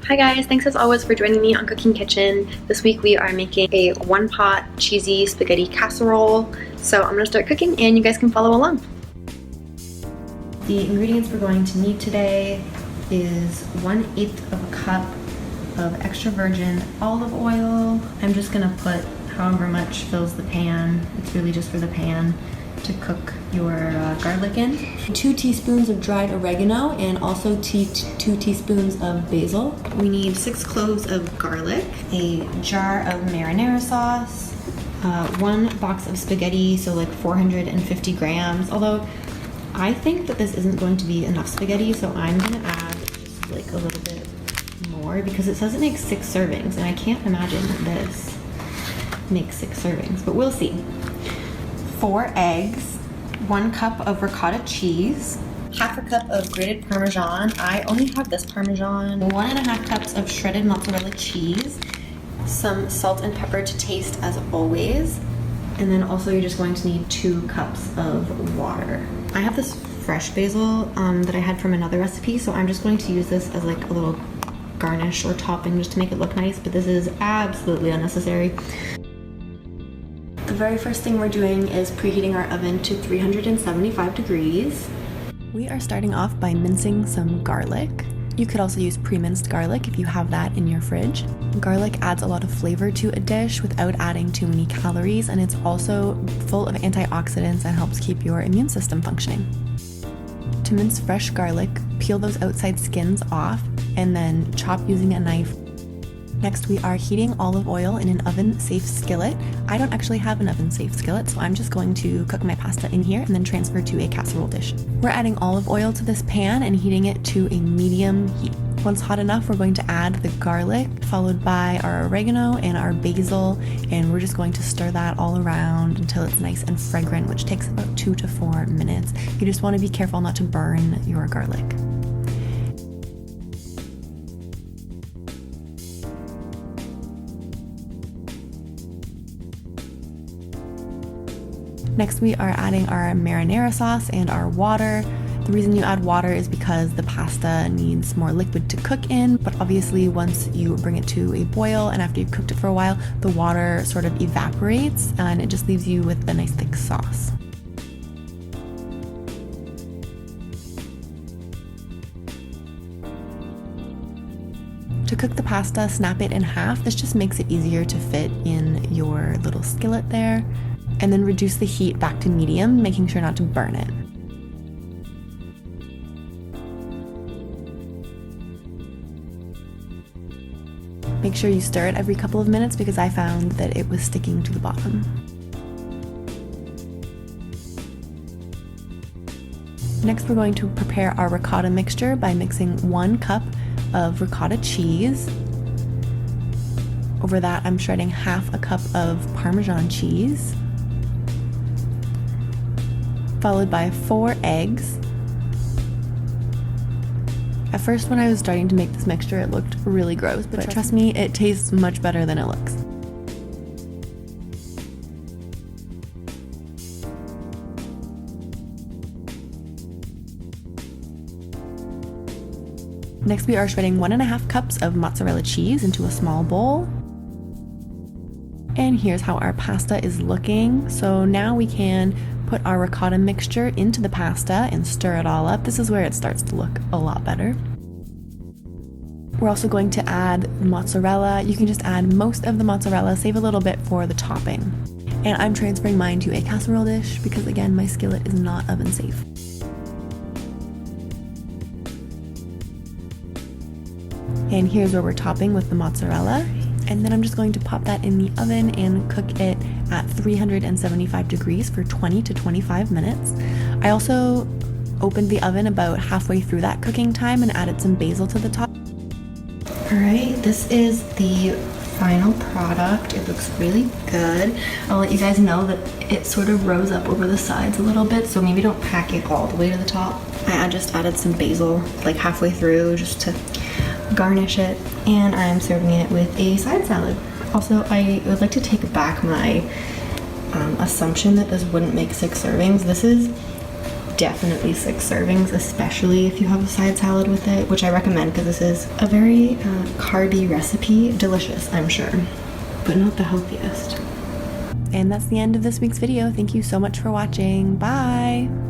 Hi guys, thanks as always for joining me on Cooking Kitchen. This week we are making a one-pot cheesy spaghetti casserole. So I'm gonna start cooking and you guys can follow along. The ingredients we're going to need today is 1/8 of a cup of extra virgin olive oil. I'm just gonna put however much fills the pan. It's really just for the pan to cook your garlic in. 2 teaspoons of dried oregano and also 2 teaspoons of basil. We need 6 cloves of garlic, a jar of marinara sauce, 1 box of spaghetti, so like 450 grams, although I think that this isn't going to be enough spaghetti, so I'm gonna add just like a little bit more because it says it makes 6 servings and I can't imagine that this makes 6 servings, but we'll see. 4 eggs, 1 cup of ricotta cheese, half a cup of grated Parmesan. I only have this Parmesan. 1.5 cups of shredded mozzarella cheese, some salt and pepper to taste as always, and then also you're just going to need 2 cups of water. I have this fresh basil that I had from another recipe, so I'm just going to use this as like a little garnish or topping just to make it look nice, but this is absolutely unnecessary. The very first thing we're doing is preheating our oven to 375 degrees. We are starting off by mincing some garlic. You could also use pre-minced garlic if you have that in your fridge. Garlic adds a lot of flavor to a dish without adding too many calories, and it's also full of antioxidants and helps keep your immune system functioning. To mince fresh garlic, peel those outside skins off and then chop using a knife. Next, we are heating olive oil in an oven-safe skillet. I don't actually have an oven-safe skillet, so I'm just going to cook my pasta in here and then transfer to a casserole dish. We're adding olive oil to this pan and heating it to a medium heat. Once hot enough, we're going to add the garlic, followed by our oregano and our basil, and we're just going to stir that all around until it's nice and fragrant, which takes about 2 to 4 minutes. You just want to be careful not to burn your garlic. Next, we are adding our marinara sauce and our water. The reason you add water is because the pasta needs more liquid to cook in, but obviously once you bring it to a boil and after you've cooked it for a while, the water sort of evaporates and it just leaves you with a nice thick sauce. To cook the pasta, snap it in half. This just makes it easier to fit in your little skillet there. And then reduce the heat back to medium, making sure not to burn it. Make sure you stir it every couple of minutes because I found that it was sticking to the bottom. Next, we're going to prepare our ricotta mixture by mixing 1 cup of ricotta cheese. Over that, I'm shredding half a cup of Parmesan cheese, followed by 4 eggs. At first, when I was starting to make this mixture, it looked really gross, but trust me, it tastes much better than it looks. Next, we are shredding 1.5 cups of mozzarella cheese into a small bowl. And here's how our pasta is looking. So now we can put our ricotta mixture into the pasta and stir it all up. This is where it starts to look a lot better. We're also going to add mozzarella. You can just add most of the mozzarella, save a little bit for the topping. And I'm transferring mine to a casserole dish because again, my skillet is not oven safe. And here's where we're topping with the mozzarella. And then I'm just going to pop that in the oven and cook it at 375 degrees for 20 to 25 minutes. I also opened the oven about halfway through that cooking time and added some basil to the top. All right, this is the final product. It looks really good. I'll let you guys know that it sort of rose up over the sides a little bit, so maybe don't pack it all the way to the top. I just added some basil like halfway through just to garnish it, and I'm serving it with a side salad. Also, I would like to take back my assumption that this wouldn't make 6 servings. This is definitely 6 servings, especially if you have a side salad with it, which I recommend because this is a very carby recipe. Delicious, I'm sure, but not the healthiest. And that's the end of this week's video. Thank you so much for watching. Bye!